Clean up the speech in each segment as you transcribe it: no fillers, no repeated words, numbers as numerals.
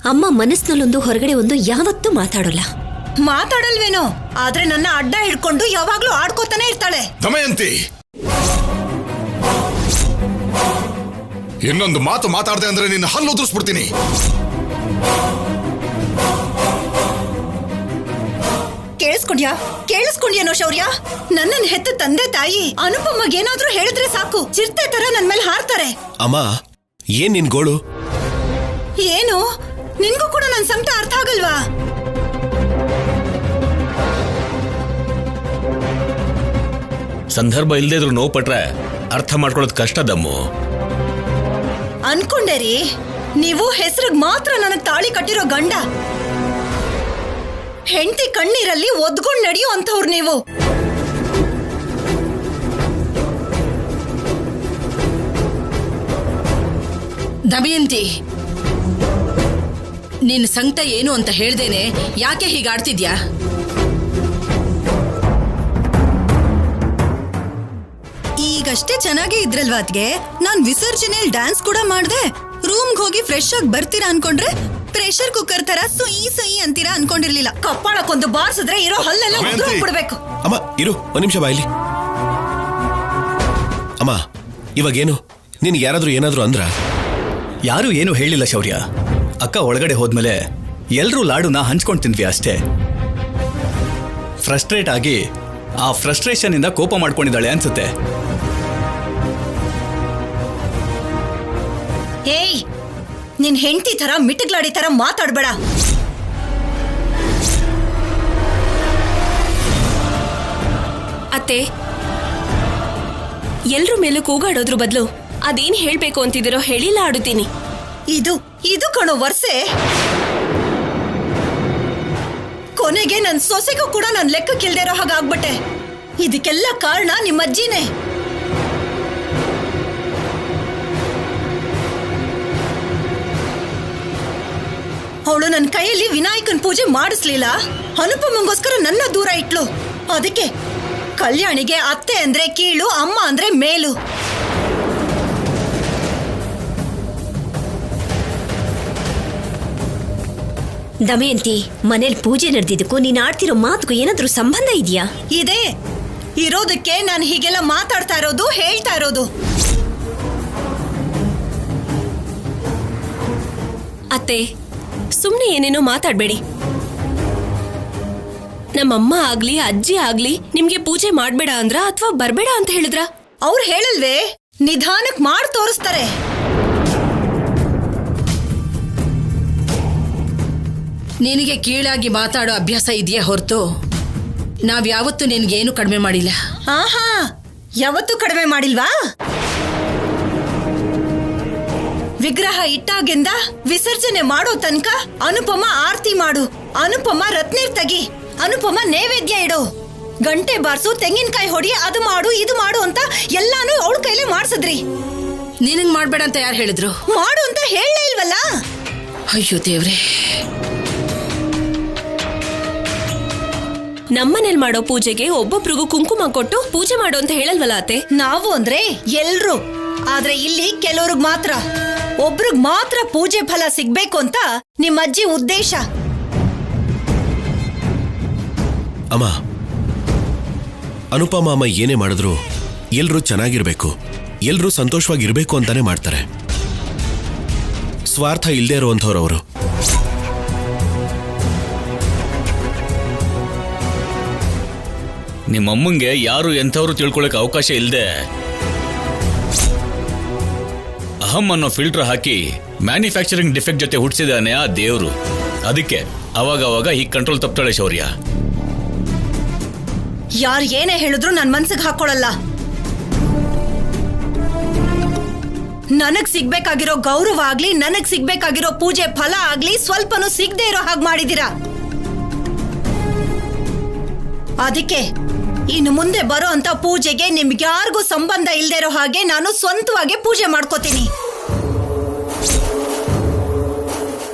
ಅಮ್ಮ ಮನಸ್ಸಿನಲ್ಲೊಂದು ಹೊರಗಡೆ ಒಂದು ಯಾವತ್ತೂ ಮಾತಾಡೋಲ್ಲ. ಮಾತಾಡಲ್ವೇನೋ, ಆದ್ರೆ ನನ್ನ ಅಡ್ಡ ಹಿಡ್ಕೊಂಡು ಯಾವಾಗ್ಲೂ ಆಡ್ಕೋತಾನೆ ಇರ್ತಾಳೆ. ದಮಯಂತಿ, ಇನ್ನೊಂದು ಮಾತು ಮಾತಾಡದೆ ಅಂದ್ರೆ ನಿನ್ನ ಹಲ್ಲು ಉದುರಿಸ್ಬಿಡ್ತೀನಿ. ಕೇಳಿಸ್ಕೊಂಡ್ಯಾನೋ ಶೌರ್ಯ? ನನ್ನನ್ನು ಹೆತ್ತ ತಂದೆ ತಾಯಿ ಅನುಪಮ್ಮಗೆ ಏನಾದ್ರೂ ಹೇಳಿದ್ರೆ ಸಾಕು, ಚಿರತೆ ತರ ನನ್ ಮೇಲೆ ಹಾರ್ತಾರೆ. ಅಮ್ಮ, ಏನ್ ನಿನ್ ಗೋಳು? ಏನು, ನಿನ್ಗೂ ಕೂಡ ನನ್ ಸಂಕಟ ಅರ್ಥ ಆಗಲ್ವಾ? ಸಂದರ್ಭ ಇಲ್ದೇ ಇದ್ರು ನೋವು ಪಟ್ರೆ ಅರ್ಥ ಮಾಡ್ಕೊಳ್ಳೋದು ಕಷ್ಟ ದಮ್ಮು. ಅನ್ಕೊಂಡೆ ರೀ, ನೀವು ಹೆಸರಿಗೆ ಮಾತ್ರ ನನಗ್ ತಾಳಿ ಕಟ್ಟಿರೋ ಗಂಡ, ಹೆಂಡತಿ ಕಣ್ಣೀರಲ್ಲಿ ಒದ್ಕೊಂಡ್ ನಡೆಯೋ ಅಂತವ್ರು ನೀವು. ದಮಯಂತಿ, ನಿನ್ ಸಂಕಟ ಏನು ಅಂತ ಹೇಳ್ದೇನೆ ಯಾಕೆ ಹೀಗಾಡ್ತಿದ್ಯಾ? ಈಗಷ್ಟೇ ಚೆನ್ನಾಗೇ ಇದ್ರಲ್ವಾ ಅದ್ಗೆ? ನಾನ್ ವಿಸರ್ಜನೆಯಲ್ಲಿ ಡ್ಯಾನ್ಸ್ ಕೂಡ ಮಾಡ್ದೆ. ರೂಮ್ಗೆ ಹೋಗಿ ಫ್ರೆಶ್ ಆಗಿ ಬರ್ತೀರಾ ಅನ್ಕೊಂಡ್ರೆ ಪ್ರೆಷರ್ ಕುಕ್ಕರ್ ತರ ಸುಯಿ ಅಂತೀರಾ ಅನ್ಕೊಂಡಿರ್ಲಿಲ್ಲ. ಕಪ್ಪಾಳಕ್ಕೊಂದು ಬಾರ್ಸಿದ್ರೆ ಇರೋ ಹಲ್ಲೆಲ್ಲ ಬಿಡ್ಬೇಕು. ಅಮ್ಮ ಇರು, ಒಂದ್ ನಿಮಿಷ ಬಾಯಿಲಿ. ಅಮ್ಮ, ಇವಾಗೇನು, ನಿನ್ಗೆ ಯಾರಾದ್ರೂ ಏನಾದ್ರು ಅಂದ್ರ? ಯಾರು ಏನು ಹೇಳಿಲ್ಲ ಶೌರ್ಯ. ಅಕ್ಕ ಒಳಗಡೆ ಹೋದ್ಮೇಲೆ ಎಲ್ರೂ ಲಾಡುನ ಹಂಚ್ಕೊಂಡು ತಿಂದ್ವಿ ಅಷ್ಟೇ. ಫ್ರಸ್ಟ್ರೇಟ್ ಆಗಿ ಆ ಫ್ರಸ್ಟ್ರೇಷನ್ ಇಂದ ಕೋಪ ಮಾಡ್ಕೊಂಡಿದ್ದಾಳೆ ಅನ್ಸುತ್ತೆ. ಏಯ್, ನಿನ್ ಹೆಂಡತಿ ತರ ಮಿಟಗ್ಲಾಡಿ ತರ ಮಾತಾಡ್ಬೇಡ. ಅತ್ತೆ, ಎಲ್ರ ಮೇಲೂ ಕೂಗಾಡೋದ್ರ ಬದಲು ಅದೇನ್ ಹೇಳ್ಬೇಕು ಅಂತಿದಿರೋ ಹೇಳಿಲ್ಲ ಆಡುತ್ತೀನಿ. ಇದು ಕಣೋ ವರ್ಷೆ. ಕೊನೆಗೆ ನನ್ ಸೊಸೆಗೂ ಕೂಡ ನನ್ ಲೆಕ್ಕಕ್ಕಿಲ್ದೇ ಇರೋ ಹಾಗಾಗ್ಬಿಟ್ಟೆ. ಇದಕ್ಕೆಲ್ಲ ಕಾರಣ ನಿಮ್ಮ ಅಜ್ಜಿನೇ. ಅವಳು ನನ್ನ ಕೈಯಲ್ಲಿ ವಿನಾಯಕನ್ ಪೂಜೆ ಮಾಡಿಸ್ಲಿಲ್ಲ, ಅನುಪಮಂಗೋಸ್ಕರ ನನ್ನ ದೂರ ಇಟ್ಲು. ಅದಕ್ಕೆ ಕಲ್ಯಾಣಿಗೆ ಅತ್ತೆ ಅಂದ್ರೆ ಕೀಳು, ಅಮ್ಮ ಅಂದ್ರೆ ಮೇಲು. ದಮಯಂತಿ, ಮನೇಲಿ ಪೂಜೆ ನಡೆದಿದ್ದಕ್ಕೂ ನೀನ್ ಆಡ್ತಿರೋ ಮಾತುಗೂ ಏನಾದ್ರೂ ಸಂಬಂಧ ಇದೆಯಾ? ಇದೆ, ಇರೋದಕ್ಕೆ ನಾನು ಹೀಗೆಲ್ಲ ಮಾತಾಡ್ತಾ ಇರೋದು, ಹೇಳ್ತಾ ಇರೋದು. ಅತ್ತೆ, ಸುಮ್ನೆ ಏನೇನೋ ಮಾತಾಡ್ಬೇಡಿ. ನಮ್ಮಮ್ಮ ಆಗ್ಲಿ ಅಜ್ಜಿ ಆಗ್ಲಿ ನಿಮ್ಗೆ ಪೂಜೆ ಮಾಡ್ಬೇಡ ಅಂದ್ರ ಅಥವಾ ಬರ್ಬೇಡ ಅಂತ ಹೇಳಿದ್ರ? ಅವ್ರು ಹೇಳಲ್ವೇ, ನಿಧಾನಕ್ ಮಾಡಿ ತೋರಿಸ್ತಾರೆ. ನಿನಗೆ ಕೀಳಾಗಿ ಮಾತಾಡೋ ಅಭ್ಯಾಸ ಇದೆಯೇ ಹೊರತು ನಾವ್ಯಾವತ್ತೂ ನಿನ್ಗೇನು ಕಡಿಮೆ ಮಾಡಿಲ್ಲ. ಆಹಾ, ಯಾವತ್ತೂ ಕಡಿಮೆ ಮಾಡಿಲ್ವಾ? ವಿಗ್ರಹ ಇಟ್ಟಾಗಿಂದ ವಿಸರ್ಜನೆ ಮಾಡೋ ತನಕ ಅನುಪಮ ಆರತಿ ಮಾಡು, ಅನುಪಮ ರತ್ನೀರ್ ತೆಗಿ, ಅನುಪಮ ನೈವೇದ್ಯ ಇಡು, ಗಂಟೆ ಬಾರ್ಸು, ತೆಂಗಿನಕಾಯಿ ಹೊಡಿ, ಅದು ಮಾಡು ಇದು ಮಾಡು ಅಂತ ಎಲ್ಲಾನು ಅವಳ ಕೈಲೇ ಮಾಡ್ಸದ್ರಿ. ನಿನಗ್ ಮಾಡ್ಬೇಡ ಅಂತ ಯಾರು ಹೇಳಿದ್ರು? ಮಾಡು ಅಂತ ಹೇಳಲೇ ಇಲ್ವಲ್ಲ. ಅಯ್ಯೋ ದೇವ್ರೆ, ನಮ್ಮನೇಲಿ ಮಾಡೋ ಪೂಜೆಗೆ ಒಬ್ಬೊಬ್ರಿಗೂ ಕುಂಕುಮ ಕೊಟ್ಟು ಪೂಜೆ ಮಾಡು ಅಂತ ಹೇಳಲ್ವಲ್ಲ ಅತ್ತೆ? ನಾವು ಅಂದ್ರೆ ಎಲ್ರು, ಆದ್ರೆ ಇಲ್ಲಿ ಕೆಲವ್ರಿಗೆ ಮಾತ್ರ, ಒಬ್ರಿಗ್ ಮಾತ್ರ ಪೂಜೆ ಫಲ ಸಿಗ್ಬೇಕು ಅಂತ ನಿಮ್ಮ ಅಜ್ಜಿ ಉದ್ದೇಶ. ಅಮ್ಮ, ಅನುಪಮ ಅಮ್ಮ ಏನೇ ಮಾಡಿದ್ರು ಎಲ್ರೂ ಚೆನ್ನಾಗಿರ್ಬೇಕು, ಎಲ್ರೂ ಸಂತೋಷವಾಗಿರ್ಬೇಕು ಅಂತಾನೆ ಮಾಡ್ತಾರೆ. ಸ್ವಾರ್ಥ ಇಲ್ಲದೆ ಇರುವಂಥವ್ರವರು. ನಿಮ್ಮಮ್ಮಂಗೆ ಯಾರು ಎಂಥವ್ರು ತಿಳ್ಕೊಳಕ್ ಅವಕಾಶ ಇಲ್ಲದೆ ಅಹಂ ಅನ್ನೋ ಫಿಲ್ಟರ್ ಹಾಕಿ ಮ್ಯಾನುಫ್ಯಾಕ್ಚರಿಂಗ್ ಡಿಫೆಕ್ಟ್ ಜೊತೆ ಹುಟ್ಟಿಸಿದಾನೆ ಆ ದೇವ್ರು. ಅದಕ್ಕೆ ಅವಾಗ ಹೀಗೆ ಕಂಟ್ರೋಲ್ ತಪ್ತಾಳೆ ಶೌರ್ಯ. ಯಾರು ಏನೇ ಹೇಳಿದ್ರು ನನ್ ಮನ್ಸಿಗೆ ಹಾಕೊಳ್ಳಲ್ಲ. ನನಗ್ ಸಿಗ್ಬೇಕಾಗಿರೋ ಗೌರವ ಆಗ್ಲಿ, ನನಗ್ ಸಿಗ್ಬೇಕಾಗಿರೋ ಪೂಜೆ ಫಲ ಆಗ್ಲಿ ಸ್ವಲ್ಪನೂ ಸಿಗದೆ ಇರೋ ಹಾಗೆ ಮಾಡಿದೀರಾ. ಅದಕ್ಕೆ ಇನ್ನು ಮುಂದೆ ಬರೋ ಅಂತ ಪೂಜೆಗೆ ನಿಮ್ಗೆ ಯಾರಿಗೂ ಸಂಬಂಧ ಇಲ್ದೇ ಇರೋ ಹಾಗೆ ನಾನು ಸ್ವಂತವಾಗಿ ಪೂಜೆ ಮಾಡ್ಕೋತೀನಿ.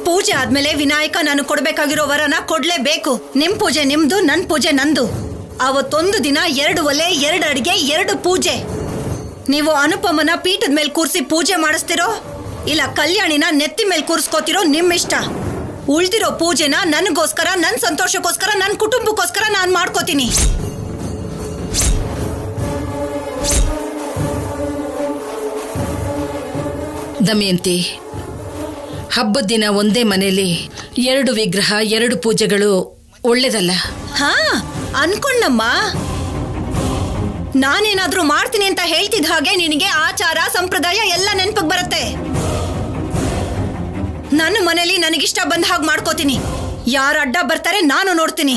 ಪೂಜೆ ಆದ್ಮೇಲೆ ವಿನಾಯಕ ನಾನು ಕೊಡ್ಬೇಕಾಗಿರೋ ವರನ ಕೊಡ್ಲೇಬೇಕು. ನಿಮ್ ಪೂಜೆ ನಿಮ್ದು, ನನ್ ಪೂಜೆ ನಂದು. ಅವತ್ತೊಂದು ದಿನ 2 ಒಲೆ 2 ಅಡಿಗೆ 2 ಪೂಜೆ. ನೀವು ಅನುಪಮನ ಪೀಠದ ಮೇಲೆ ಕೂರಿಸಿ ಪೂಜೆ ಮಾಡಿಸ್ತಿರೋ ಇಲ್ಲ ಕಲ್ಯಾಣಿನ ನೆತ್ತಿ ಮೇಲೆ ಕೂರಿಸ್ಕೋತಿರೋ ನಿಮ್ ಇಷ್ಟ. ಉಳ್ದಿರೋ ಪೂಜೆನ ನನಗೋಸ್ಕರ, ನನ್ನ ಸಂತೋಷಕ್ಕೋಸ್ಕರ, ನನ್ನ ಕುಟುಂಬಕ್ಕೋಸ್ಕರ ನಾನು ಮಾಡ್ಕೋತೀನಿ. ದಮಯಂತಿ, ಹಬ್ಬದ ದಿನ ಒಂದೇ ಮನೆಯಲ್ಲಿ 2 ವಿಗ್ರಹ 2 ಪೂಜೆಗಳು ಒಳ್ಳೇದಲ್ಲ. ಹಾ, ಅನ್ಕೊಂಡಮ್ಮ. ನಾನೇನಾದ್ರೂ ಮಾಡ್ತೀನಿ ಅಂತ ಹೇಳ್ತಿದ್ದ ಹಾಗೆ ನಿನಗೆ ಆಚಾರ ಸಂಪ್ರದಾಯ ಎಲ್ಲ ನೆನಪಿಗೆ ಬರುತ್ತೆ. ನನ್ನ ಮನೇಲಿ ನನಗಿಷ್ಟ ಬಂದ ಹಾಗೆ ಮಾಡ್ಕೋತೀನಿ. ಯಾರು ಅಡ್ಡ ಬರ್ತಾರೆ ನಾನು ನೋಡ್ತೀನಿ.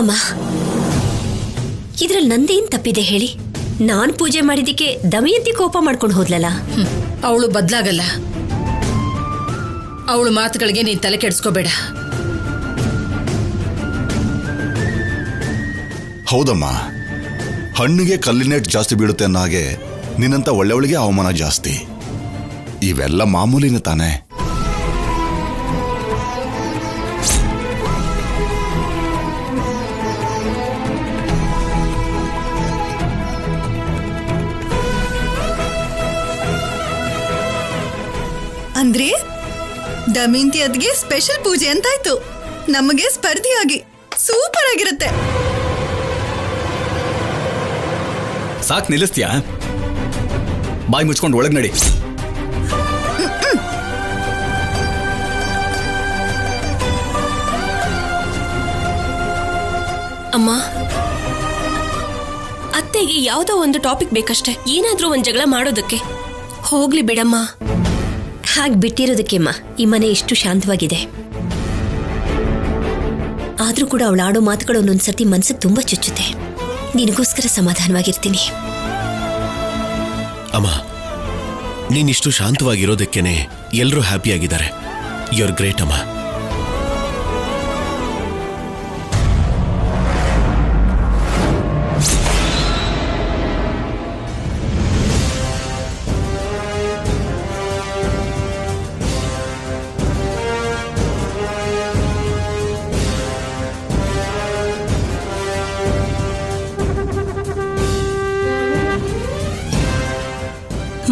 ಅಮ್ಮ, ಇದ್ರಲ್ಲಿ ನಂದೇನ್ ತಪ್ಪಿದೆ ಹೇಳಿ? ನಾನ್ ಪೂಜೆ ಮಾಡಿದ್ದಕ್ಕೆ ದಮಯಂತಿ ಕೋಪ ಮಾಡ್ಕೊಂಡು ಹೋದ್ಲಲ್ಲ. ಅವಳು ಬದಲಾಗಲ್ಲ. ಅವಳು ಮಾತುಗಳಿಗೆ ನೀನ್ ತಲೆ ಕೆಡಿಸ್ಕೋಬೇಡ. ಹೌದಮ್ಮ, ಹಣ್ಣಿಗೆ ಕಲ್ಲಿನೇಟ್ ಜಾಸ್ತಿ ಬೀಳುತ್ತೆ ಅನ್ನೋ ಹಾಗೆ ನಿನ್ನಂತ ಒಳ್ಳೆಯವಳಿಗೆ ಅವಮಾನ ಜಾಸ್ತಿ. ಇವೆಲ್ಲ ಮಾಮೂಲಿನ ತಾನೆ. ಅಂದ್ರೆ ದಮಯಂತಿ ಅದ್ಗೆ ಸ್ಪೆಷಲ್ ಪೂಜೆ ಅಂತಾಯ್ತು. ನಮಗೆ ಸ್ಪರ್ಧಿಯಾಗಿ ಸೂಪರ್ ಆಗಿರುತ್ತೆ. ಸಾಕ್ ನಿಲ್ಲಿಸ್ತೀಯಾ? ಬಾಯಿ ಮುಚ್ಕೊಂಡು ಒಳಗ್ ನಡಿ. ಅಮ್ಮ, ಅತ್ತೆಗೆ ಯಾವುದೋ ಒಂದು ಟಾಪಿಕ್ ಬೇಕಷ್ಟೇ, ಏನಾದ್ರೂ ಒಂದು ಜಗಳ ಮಾಡೋದಕ್ಕೆ. ಹೋಗ್ಲಿ ಬಿಡಮ್ಮ. ಹಾಗೆ ಬಿಟ್ಟಿರೋದಕ್ಕೆಮ್ಮ ಈ ಮನೆ ಇಷ್ಟು ಶಾಂತವಾಗಿದೆ. ಆದ್ರೂ ಕೂಡ ಅವಳು ಆಡೋ ಮಾತುಗಳು ಒಂದೊಂದ್ಸತಿ ಮನ್ಸಿಗೆ ತುಂಬಾ ಚುಚ್ಚುತ್ತೆ. ನಿನಗೋಸ್ಕರ ಸಮಾಧಾನವಾಗಿರ್ತೀನಿ. ಅಮ್ಮ, ನೀನಿಷ್ಟು ಶಾಂತವಾಗಿರೋದಕ್ಕೇನೆ ಎಲ್ಲರೂ ಹ್ಯಾಪಿಯಾಗಿದ್ದಾರೆ. ಯು ಆರ್ ಗ್ರೇಟ್ ಅಮ್ಮ.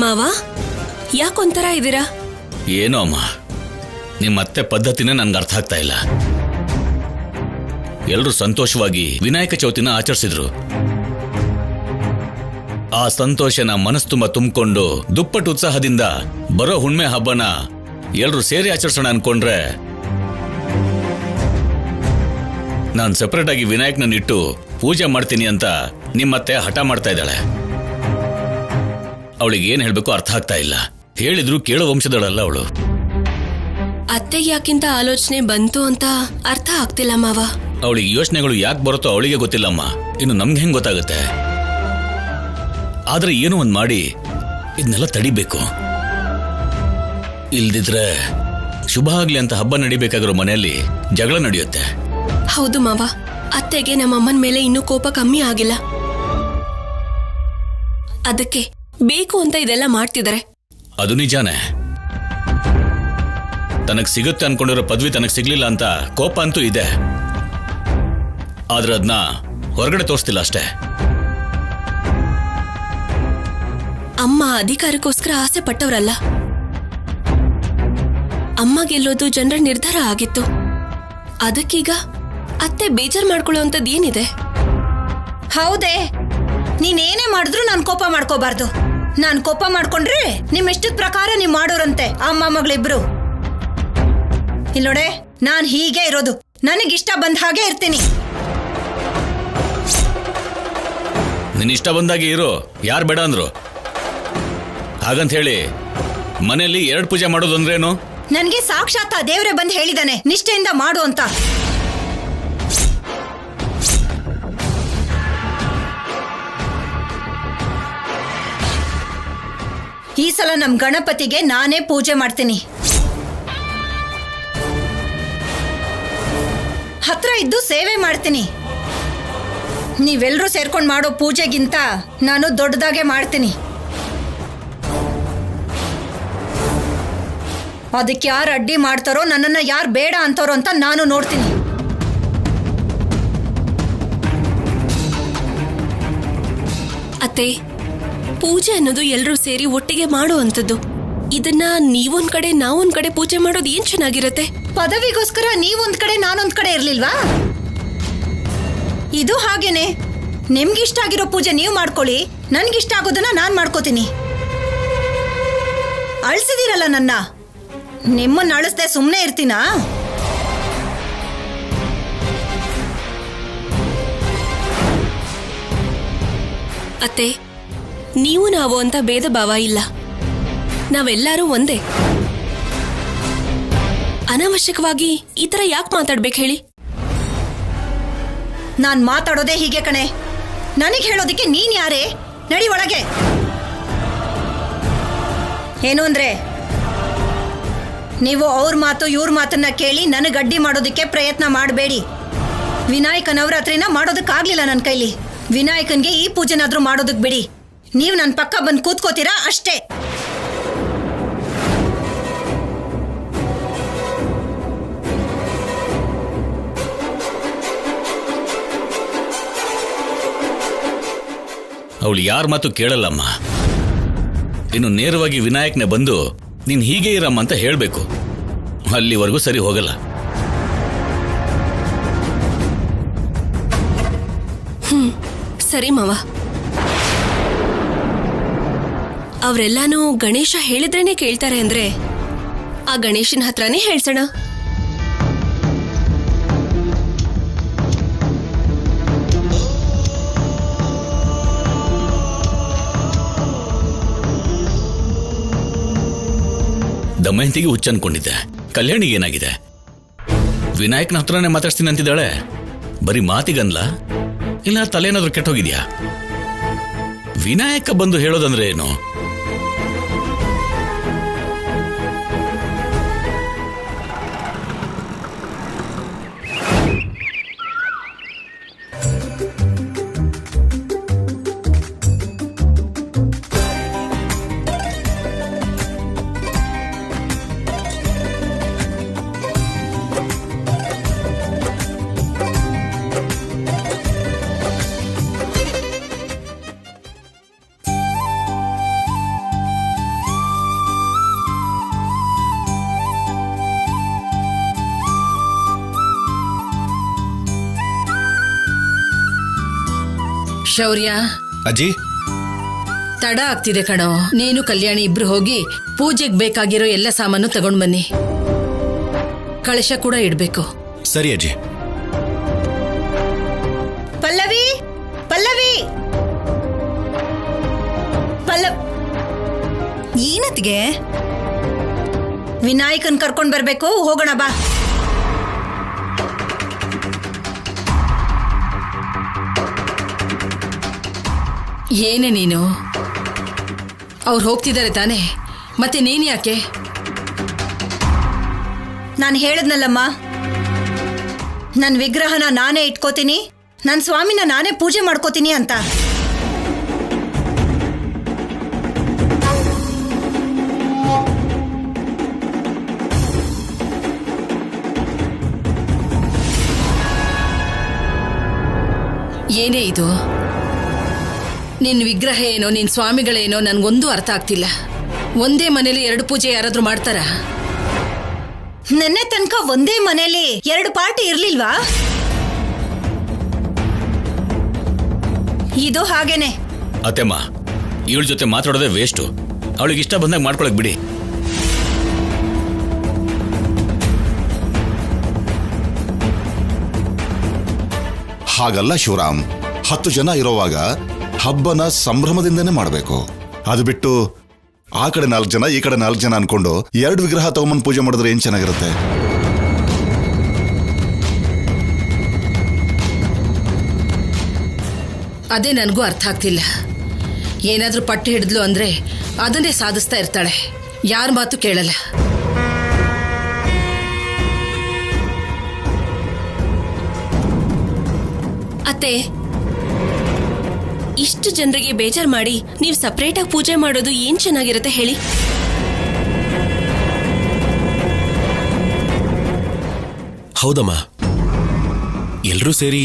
ಮಾವ, ಯಾಕೊಂಥರ ಇದ್ದೀರಾ? ಏನೋ ಅಮ್ಮ, ನಿಮ್ಮ ಅತ್ತೆ ಪದ್ಧತಿನೇ ನನ್ಗೆ ಅರ್ಥ ಆಗ್ತಾ ಇಲ್ಲ. ಎಲ್ಲರೂ ಸಂತೋಷವಾಗಿ ವಿನಾಯಕ ಚೌತಿನ ಆಚರಿಸಿದ್ರು. ಆ ಸಂತೋಷನ ಮನಸ್ಸು ತುಂಬ ತುಂಬಿಕೊಂಡು ದುಪ್ಪಟ್ಟು ಉತ್ಸಾಹದಿಂದ ಬರೋ ಹುಣ್ಮೆ ಹಬ್ಬನ ಎಲ್ಲರೂ ಸೇರಿ ಆಚರಿಸೋಣ ಅನ್ಕೊಂಡ್ರೆ, ನಾನು ಸೆಪರೇಟ್ ಆಗಿ ವಿನಾಯಕನನ್ನಿಟ್ಟು ಪೂಜೆ ಮಾಡ್ತೀನಿ ಅಂತ ನಿಮ್ಮತ್ತೆ ಹಠ ಮಾಡ್ತಾ ಇದ್ದಾಳೆ. ಅವಳಿಗೆ ಏನ್ ಹೇಳ್ಬೇಕು ಅರ್ಥ ಆಗ್ತಾ ಇಲ್ಲ. ಹೇಳಿದ್ರು ಕೇಳೋ ವಂಶದಳಲ್ಲ ಅವಳು. ಅತ್ತೆಗೆ ಯಾಕಿಂತ ಆಲೋಚನೆ ಬಂತು ಅಂತ ಅರ್ಥ ಆಗ್ತಿಲ್ಲ ಮಾವ. ಅವಳಿಗೆ ಯೋಚನೆಗಳು ಯಾಕೆ ಬರುತ್ತೋ ಅವಳಿಗೆ ಗೊತ್ತಿಲ್ಲಮ್ಮ. ಇನ್ನು ನಮ್ಗೆ ಹೆಂಗ್ ಗೊತ್ತಾಗುತ್ತೆ? ಆದ್ರೆ ಏನೋ ಒಂದ್ ಮಾಡಿ ಇದನ್ನೆಲ್ಲ ತಡಿಬೇಕು. ಇಲ್ದಿದ್ರೆ ಶುಭ ಆಗ್ಲಿ ಅಂತ ಹಬ್ಬ ನಡಿಬೇಕಾಗಿರೋ ಮನೆಯಲ್ಲಿ ಜಗಳ ನಡೆಯುತ್ತೆ. ಹೌದು ಮಾವ, ಅತ್ತೆಗೆ ನಮ್ಮಮ್ಮನ ಮೇಲೆ ಇನ್ನೂ ಕೋಪ ಕಮ್ಮಿ ಆಗಿಲ್ಲ. ಅದಕ್ಕೆ ಬೇಕು ಅಂತ ಇದೆಲ್ಲ ಮಾಡ್ತಿದ್ದಾರೆ. ಅದು ನಿಜಾನೇ. ತನಗ್ ಸಿಗುತ್ತೆ ಅನ್ಕೊಂಡಿರೋ ಪದವಿ ತನಗ್ ಸಿಗ್ಲಿಲ್ಲ ಅಂತ ಕೋಪ ಅಂತೂ ಇದೆ. ಆದ್ರೆ ಅದನ್ನ ಹೊರಗಡೆ ತೋರಿಸ್ತಿಲ್ಲ ಅಷ್ಟೇ. ಅಮ್ಮ ಅಧಿಕಾರಕ್ಕೋಸ್ಕರ ಆಸೆ ಪಟ್ಟವರಲ್ಲ. ಅಮ್ಮ ಗೆಲ್ಲೋದು ಜನರ ನಿರ್ಧಾರ ಆಗಿತ್ತು. ಅದಕ್ಕೀಗ ಅತ್ತೆ ಬೇಜಾರ್ ಮಾಡ್ಕೊಳ್ಳೋಂಥದ್ದು ಏನಿದೆ? ಹೌದೇ, ನೀನೇನೇ ಮಾಡಿದ್ರು ನಾನು ಕೋಪ ಮಾಡ್ಕೋಬಾರ್ದು. ನಾನು ಕೋಪ ಮಾಡ್ಕೊಂಡ್ರೆ ನಿಮ್ ಇಷ್ಟದ ಪ್ರಕಾರ ನೀವ್ ಮಾಡೋರಂತೆ ಅಮ್ಮ ಮಗಳಿಬ್ರು. ಇಲ್ಲೋಡೆ, ನಾನ್ ಹೀಗೆ ಇರೋದು. ನನಗಿಷ್ಟ ಬಂದ ಹಾಗೆ ಇರ್ತೀನಿ. ನಿನ್ ಇಷ್ಟ ಬಂದಾಗೆ ಇರೋ, ಯಾರು ಬೇಡ ಅಂದ್ರು? ಹಾಗಂತ ಹೇಳಿ ಮನೆಯಲ್ಲಿ 2 ಪೂಜೆ ಮಾಡೋದು ಅಂದ್ರೇನು? ನನ್ಗೆ ಸಾಕ್ಷಾತ್ ಆ ದೇವ್ರೆ ಬಂದು ಹೇಳಿದಾನೆ ನಿಷ್ಠೆಯಿಂದ ಮಾಡು ಅಂತ. ಈ ಸಲ ನಮ್ ಗಣಪತಿಗೆ ನಾನೇ ಪೂಜೆ ಮಾಡ್ತೀನಿ. ಹತ್ರ ಇದ್ದು ಸೇವೆ ಮಾಡ್ತೀನಿ. ನೀವೆಲ್ಲರೂ ಸೇರ್ಕೊಂಡು ಮಾಡೋ ಪೂಜೆಗಿಂತ ನಾನು ದೊಡ್ಡದಾಗೆ ಮಾಡ್ತೀನಿ. ಅದಕ್ಕೆ ಯಾರು ಅಡ್ಡಿ ಮಾಡ್ತಾರೋ, ನನ್ನನ್ನ ಯಾರು ಬೇಡ ಅಂತಾರೋ ಅಂತ ನಾನು ನೋಡ್ತೀನಿ. ಅತ್ತೆ, ಪೂಜೆ ಅನ್ನೋದು ಎಲ್ಲರೂ ಸೇರಿ ಒಟ್ಟಿಗೆ ಮಾಡುವಂಥದ್ದು. ಇದನ್ನ ನೀವೊಂದ್ ಕಡೆ ನಾವೊಂದ್ ಕಡೆ ಪೂಜೆ ಮಾಡೋದು ಏನ್ ಚೆನ್ನಾಗಿರತ್ತೆ? ಪದವಿಗೋಸ್ಕರ ನೀವೊಂದ್ ಕಡೆ ನಾನೊಂದ್ ಕಡೆ ಇರ್ಲಿಲ್ವಾ? ಇದು ಹಾಗೇನೆ. ನಿಮ್ಗಿಷ್ಟ ಆಗಿರೋ ಪೂಜೆ ನೀವು ಮಾಡ್ಕೊಳ್ಳಿ, ನನ್ಗಿಷ್ಟ ಆಗೋದನ್ನ ನಾನ್ ಮಾಡ್ಕೋತೀನಿ. ಅಳ್ಸಿದಿರಲ್ಲ ನನ್ನ, ನಿಮ್ಮನ್ನ ಅಳಿಸ್ದೆ ಸುಮ್ಮನೆ ಇರ್ತೀನಾ? ಅತ್ತೆ, ನೀವು ನಾವು ಅಂತ ಭೇದ ಭಾವ ಇಲ್ಲ. ನಾವೆಲ್ಲರೂ ಒಂದೇ. ಅನಾವಶ್ಯಕವಾಗಿ ಈ ತರ ಯಾಕೆ ಮಾತಾಡ್ಬೇಕು ಹೇಳಿ? ನಾನ್ ಮಾತಾಡೋದೇ ಹೀಗೆ ಕಣೆ. ನನಗೆ ಹೇಳೋದಿಕ್ಕೆ ನೀನ್ ಯಾರೇ? ನಡಿ ಒಳಗೆ. ಏನು ಅಂದ್ರೆ, ನೀವು ಅವ್ರ ಮಾತು ಇವ್ರ ಮಾತನ್ನ ಕೇಳಿ ನನಗೆ ಅಡ್ಡಿ ಮಾಡೋದಕ್ಕೆ ಪ್ರಯತ್ನ ಮಾಡಬೇಡಿ. ವಿನಾಯಕ ನವರಾತ್ರಿನ ಮಾಡೋದಕ್ಕಾಗ್ಲಿಲ್ಲ ನನ್ನ ಕೈಲಿ. ವಿನಾಯಕನ್ಗೆ ಈ ಪೂಜೆನಾದ್ರೂ ಮಾಡೋದಕ್ ಬಿಡಿ. ನೀವು ನನ್ನ ಪಕ್ಕ ಬಂದು ಕೂತ್ಕೋತೀರಾ ಅಷ್ಟೇ. ಅವಳು ಯಾರ ಮಾತು ಕೇಳಲ್ಲಮ್ಮ. ಇನ್ನು ನೇರವಾಗಿ ವಿನಾಯಕ್ನೆ ಬಂದು ನೀನ್ ಹೀಗೆ ಇರಮ್ಮ ಅಂತ ಹೇಳ್ಬೇಕು. ಅಲ್ಲಿವರೆಗೂ ಸರಿ ಹೋಗಲ್ಲ. ಸರಿ ಮಾವ. ಅವರೆಲ್ಲಾನು ಗಣೇಶ ಹೇಳಿದ್ರೇನೆ ಕೇಳ್ತಾರೆ ಅಂದ್ರೆ ಆ ಗಣೇಶನ ಹತ್ರನೇ ಹೇಳ್ಸೋಣ. ದಮಯಂತಿಗೆ ಹುಚ್ಚ ಅನ್ಕೊಂಡಿದ್ದೆ. ಕಲ್ಯಾಣಿಗೆ ಏನಾಗಿದೆ? ವಿನಾಯಕನ ಹತ್ರನೇ ಮಾತಾಡ್ತೀನಿ ಅಂತಿದ್ದಾಳೆ. ಬರೀ ಮಾತಿಗನ್ಲ, ಇಲ್ಲ ತಲೆನಾದ್ರೂ ಕೆಟ್ಟೋಗಿದ್ಯಾ? ವಿನಾಯಕ ಬಂದು ಹೇಳೋದಂದ್ರೆ ಏನು? ಶೌರ್ಯ, ಅಜ್ಜಿ, ತಡ ಆಗ್ತಿದೆ ಕಣೋ. ನೀನು ಕಲ್ಯಾಣಿ ಇಬ್ರು ಹೋಗಿ ಪೂಜೆಗೆ ಬೇಕಾಗಿರೋ ಎಲ್ಲ ಸಾಮಾನು ತಗೊಂಡ್ ಬನ್ನಿ. ಕಳಶ ಕೂಡ ಇಡ್ಬೇಕು. ಸರಿ ಅಜ್ಜಿ. ಪಲ್ಲವಿ, ಪಲ್ಲವಿ, ಏನತ್ಗೆ? ವಿನಾಯಕನ್ ಕರ್ಕೊಂಡ್ ಬರ್ಬೇಕು, ಹೋಗೋಣ ಬಾ. ಏನೇ ನೀನು? ಅವ್ರು ಹೋಗ್ತಿದ್ದಾರೆ ತಾನೇ, ಮತ್ತೆ ನೀನ್ ಯಾಕೆ? ನಾನು ಹೇಳಿದ್ನಲ್ಲಮ್ಮ, ನನ್ನ ವಿಗ್ರಹನ ನಾನೇ ಇಟ್ಕೋತೀನಿ, ನನ್ನ ಸ್ವಾಮಿನ ನಾನೇ ಪೂಜೆ ಮಾಡ್ಕೋತೀನಿ ಅಂತ. ಏನೇ ಇದು? ನಿನ್ ವಿಗ್ರಹ ಏನೋ ನಿನ್ ಸ್ವಾಮಿಗಳೇನೋ ನನ್ಗೊಂದು ಅರ್ಥ ಆಗ್ತಿಲ್ಲ. ಒಂದೇ ಮನೇಲಿ ಎರಡು ಪೂಜೆ ಯಾರಾದ್ರೂ ಮಾಡ್ತಾರಾ? ನೆನ್ನೆ ತನಕ ಒಂದೇ ಮನೇಲಿ ಎರಡು ಪಾರ್ಟಿ ಇರ್ಲಿಲ್ವಾ? ಇದು ಹಾಗೇನೆ. ಅತ್ತೆಮ್ಮ, ಇವಳ ಜೊತೆ ಮಾತಾಡೋದೇ ವೇಸ್ಟು. ಅವಳಿಗೆ ಇಷ್ಟ ಬಂದಾಗ ಮಾಡ್ಕೊಳಕ್ ಬಿಡಿ. ಹಾಗಲ್ಲ ಶಿವರಾಮ್, 10 ಜನ ಇರೋವಾಗ ಹಬ್ಬನ ಸಂಭ್ರಮದಿಂದನೇ ಮಾಡಬೇಕು. ಅದು ಬಿಟ್ಟು ಆ ಕಡೆ 4 ಜನ ಈ ಕಡೆ 4 ಜನ ಅನ್ಕೊಂಡು 2 ವಿಗ್ರಹ ತಗೊಂಬಂದು ಪೂಜೆ ಮಾಡಿದ್ರೆ ಏನ್ ಚೆನ್ನಾಗಿರುತ್ತೆ? ಅದೇ ನನಗೂ ಅರ್ಥ ಆಗ್ತಿಲ್ಲ. ಏನಾದ್ರೂ ಪಟ್ಟು ಹಿಡಿದ್ಲು ಅಂದ್ರೆ ಅದನ್ನೇ ಸಾಧಿಸ್ತಾ ಇರ್ತಾಳೆ, ಯಾರ ಮಾತು ಕೇಳಲ್ಲ. ಅತ್ತೆ, ಇಷ್ಟು ಜನರಿಗೆ ಬೇಜಾರು ಮಾಡಿ ನೀವು ಸಪ್ರೇಟಾಗಿ ಪೂಜೆ ಮಾಡೋದು ಏನ್ ಚೆನ್ನಾಗಿರುತ್ತೆ ಹೇಳಿ? ಹೌದಮ್ಮ, ಎಲ್ರೂ ಸೇರಿ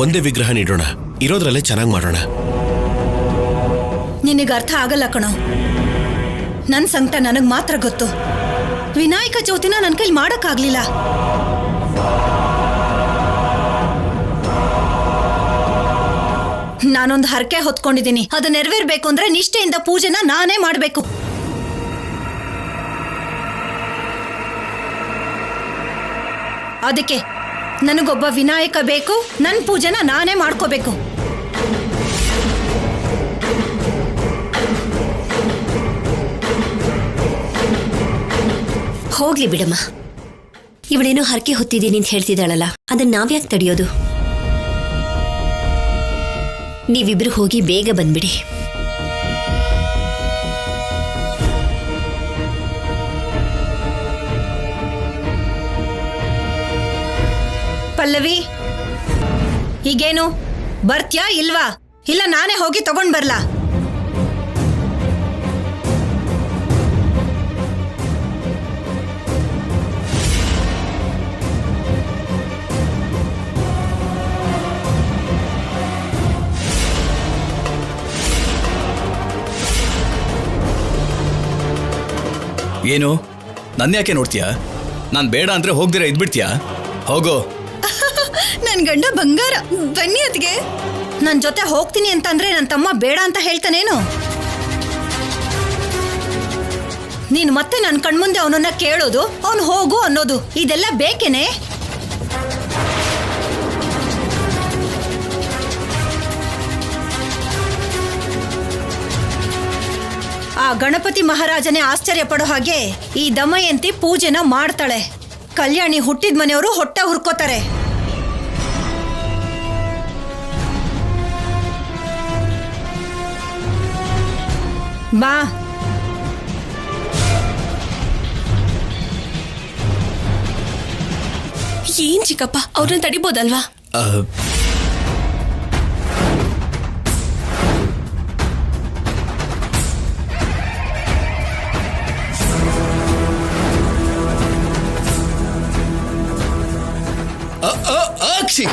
ಒಂದೇ ವಿಗ್ರಹ ನೀಡೋಣ, ಇರೋದ್ರಲ್ಲೇ ಚೆನ್ನಾಗಿ ಮಾಡೋಣ. ನಿನಗೆ ಅರ್ಥ ಆಗಲ್ಲ ಕಣೋ. ನನ್ ಸಂಕಟ ನನಗ್ ಮಾತ್ರ ಗೊತ್ತು. ವಿನಾಯಕ ಚೌತಿನ ನನ್ನ ಕೈಲಿ ಮಾಡಕ್ಕಾಗ್ಲಿಲ್ಲ. ನಾನೊಂದು ಹರಕೆ ಹೊತ್ಕೊಂಡಿದ್ದೀನಿ. ಅದು ನೆರವೇರ್ಬೇಕು ಅಂದ್ರೆ ನಿಷ್ಠೆಯಿಂದ ಪೂಜೆನ ನಾನೇ ಮಾಡ್ಬೇಕು. ಅದಕ್ಕೆ ನನಗೊಬ್ಬ ವಿನಾಯಕ ಬೇಕು. ನನ್ನ ಪೂಜೆನ ನಾನೇ ಮಾಡ್ಕೋಬೇಕು. ಹೋಗ್ಲಿ ಬಿಡಮ್ಮ. ಇವಳೇನೋ ಹರಕೆ ಹೊತ್ತಿದ್ದೀನಿ ಅಂತ ಹೇಳ್ತಿದ್ದಾಳಲ್ಲ, ಅದನ್ನ ನಾವ್ಯಾಕೆ ತಡೆಯೋದು? ನೀವಿಬ್ರು ಹೋಗಿ ಬೇಗ ಬಂದ್ಬಿಡಿ. ಪಲ್ಲವಿ, ಈಗೇನು ಬರ್ತ್ಯಾ ಇಲ್ವಾ? ಇಲ್ಲ ನಾನೇ ಹೋಗಿ ತಗೊಂಡ್ ಬರ್ಲಾ? ಏನು ನನ್ಯಾಕೆ ನೋಡ್ತೀಯಾ? ನಾನು ಬೇಡ ಅಂದ್ರೆ ಹೋಗ್ದಿರ ಇದ್ಬಿಡ್ತೀಯಾ? ಹೋಗೋ. ನನ್ ಗಂಡ ಬಂಗಾರ. ಬನ್ನಿ ಅದ್ಗೆ. ನನ್ ಜೊತೆ ಹೋಗ್ತೀನಿ ಅಂತಂದ್ರೆ ನನ್ನ ತಮ್ಮ ಬೇಡ ಅಂತ ಹೇಳ್ತಾನೇನು? ನೀನು ಮತ್ತೆ ನನ್ನ ಕಣ್ಮುಂದೆ ಅವನನ್ನ ಕೇಳೋದು, ಅವನು ಹೋಗು ಅನ್ನೋದು, ಇದೆಲ್ಲ ಬೇಕೇನೆ? ಆ ಗಣಪತಿ ಮಹಾರಾಜನೇ ಆಶ್ಚರ್ಯ ಪಡೋ ಹಾಗೆ ಈ ದಮಯಂತಿ ಪೂಜೆನ ಮಾಡ್ತಾಳೆ. ಕಲ್ಯಾಣಿ ಹುಟ್ಟಿದ ಮನೆಯವರು ಹೊಟ್ಟೆ ಹುರ್ಕೋತಾರೆ. ಬಾ. ಏನ್ ಚಿಕ್ಕಪ್ಪ, ಅವ್ರನ್ನ ತಡಿಬೋದಲ್ವಾ? ಅಕ್ಷಿ